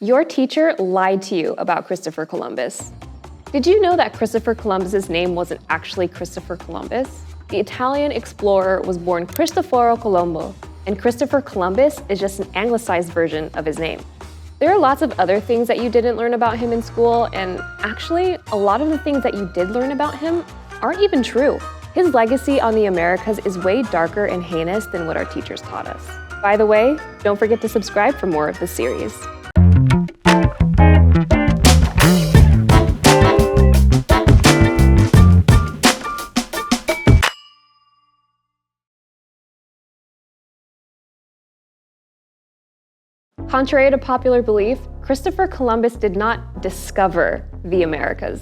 Your teacher lied to you about Christopher Columbus. Did you know that Christopher Columbus's name wasn't actually Christopher Columbus? The Italian explorer was born Cristoforo Colombo, and Christopher Columbus is just an anglicized version of his name. There are lots of other things that you didn't learn about him in school, and actually, a lot of the things that you did learn about him aren't even true. His legacy on the Americas is way darker and heinous than what our teachers taught us. By the way, don't forget to subscribe for more of this series. Contrary to popular belief, Christopher Columbus did not discover the Americas.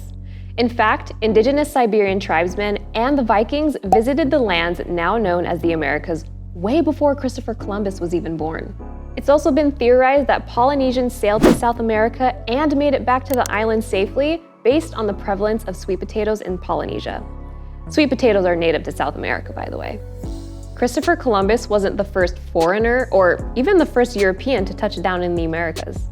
In fact, indigenous Siberian tribesmen and the Vikings visited the lands now known as the Americas way before Christopher Columbus was even born. It's also been theorized that Polynesians sailed to South America and made it back to the island safely based on the prevalence of sweet potatoes in Polynesia. Sweet potatoes are native to South America, by the way. Christopher Columbus wasn't the first foreigner or even the first European to touch down in the Americas.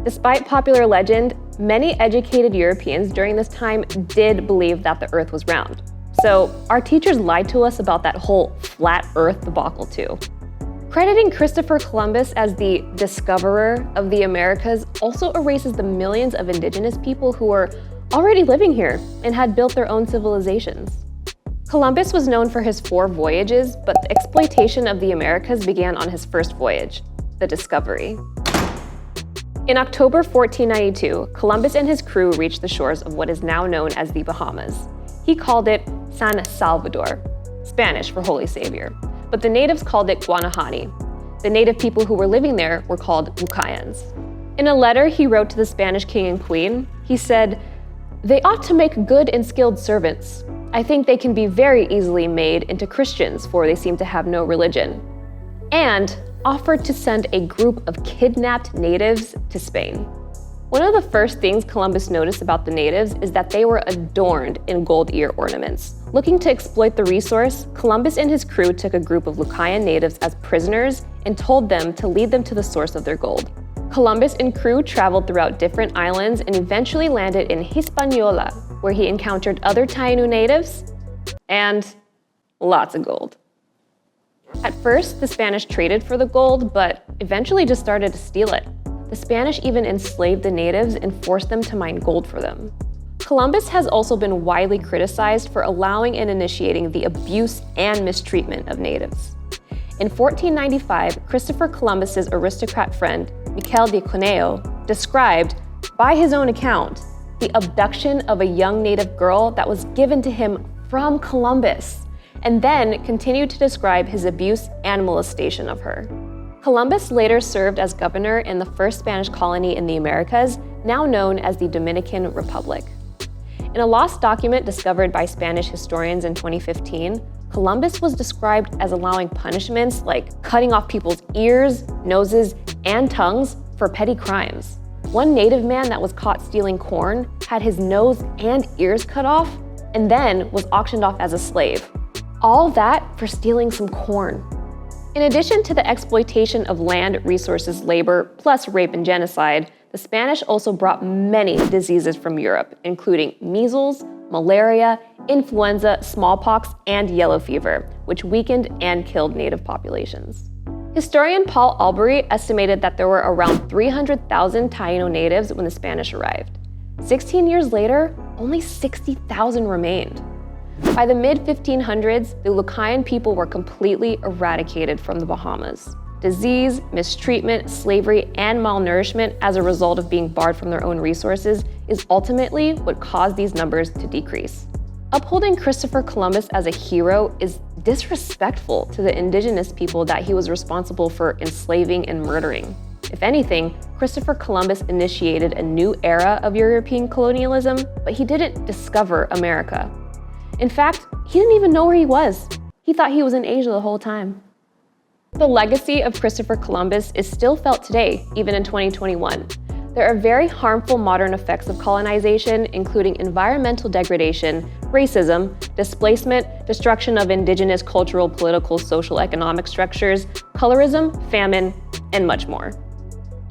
Despite popular legend, many educated Europeans during this time did believe that the Earth was round. So our teachers lied to us about that whole flat Earth debacle too. Crediting Christopher Columbus as the discoverer of the Americas also erases the millions of indigenous people who were already living here and had built their own civilizations. Columbus was known for his 4 voyages, but the exploitation of the Americas began on his first voyage, the Discovery. In October 1492, Columbus and his crew reached the shores of what is now known as the Bahamas. He called it San Salvador, Spanish for Holy Savior, but the natives called it Guanahani. The native people who were living there were called Lucayans. In a letter he wrote to the Spanish king and queen, he said, "They ought to make good and skilled servants. I think they can be very easily made into Christians, for they seem to have no religion," and offered to send a group of kidnapped natives to Spain. One of the first things Columbus noticed about the natives is that they were adorned in gold ear ornaments. Looking to exploit the resource, Columbus and his crew took a group of Lucayan natives as prisoners and told them to lead them to the source of their gold. Columbus and crew traveled throughout different islands and eventually landed in Hispaniola, where he encountered other Taino natives and lots of gold. At first, the Spanish traded for the gold, but eventually just started to steal it. The Spanish even enslaved the natives and forced them to mine gold for them. Columbus has also been widely criticized for allowing and initiating the abuse and mistreatment of natives. In 1495, Christopher Columbus's aristocrat friend, Miquel de Cuneo, described, by his own account, the abduction of a young native girl that was given to him from Columbus, and then continued to describe his abuse and molestation of her. Columbus later served as governor in the first Spanish colony in the Americas, now known as the Dominican Republic. In a lost document discovered by Spanish historians in 2015, Columbus was described as allowing punishments like cutting off people's ears, noses, and tongues for petty crimes. One native man that was caught stealing corn had his nose and ears cut off and then was auctioned off as a slave. All that for stealing some corn. In addition to the exploitation of land, resources, labor, plus rape and genocide, the Spanish also brought many diseases from Europe, including measles, malaria, influenza, smallpox, and yellow fever, which weakened and killed native populations. Historian Paul Albury estimated that there were around 300,000 Taino natives when the Spanish arrived. 16 years later, only 60,000 remained. By the mid-1500s, the Lucayan people were completely eradicated from the Bahamas. Disease, mistreatment, slavery, and malnourishment as a result of being barred from their own resources is ultimately what caused these numbers to decrease. Upholding Christopher Columbus as a hero is disrespectful to the indigenous people that he was responsible for enslaving and murdering. If anything, Christopher Columbus initiated a new era of European colonialism, but he didn't discover America. In fact, he didn't even know where he was. He thought he was in Asia the whole time. The legacy of Christopher Columbus is still felt today, even in 2021. There are very harmful modern effects of colonization, including environmental degradation, racism, displacement, destruction of indigenous cultural, political, social, economic structures, colorism, famine, and much more.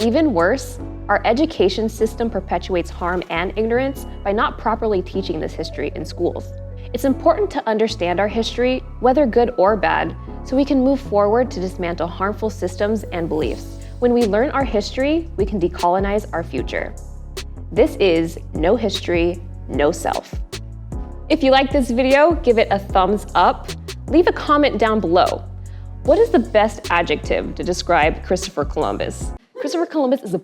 Even worse, Our education system perpetuates harm and ignorance by not properly teaching this history in schools. It's important to understand our history, whether good or bad, so we can move forward to dismantle harmful systems and beliefs. When we learn our history, we can decolonize our future. This is No History, No Self. If you like this video, give it a thumbs up. Leave a comment down below. What is the best adjective to describe Christopher Columbus? Christopher Columbus is a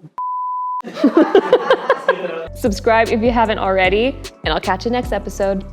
Subscribe if you haven't already, and I'll catch you next episode.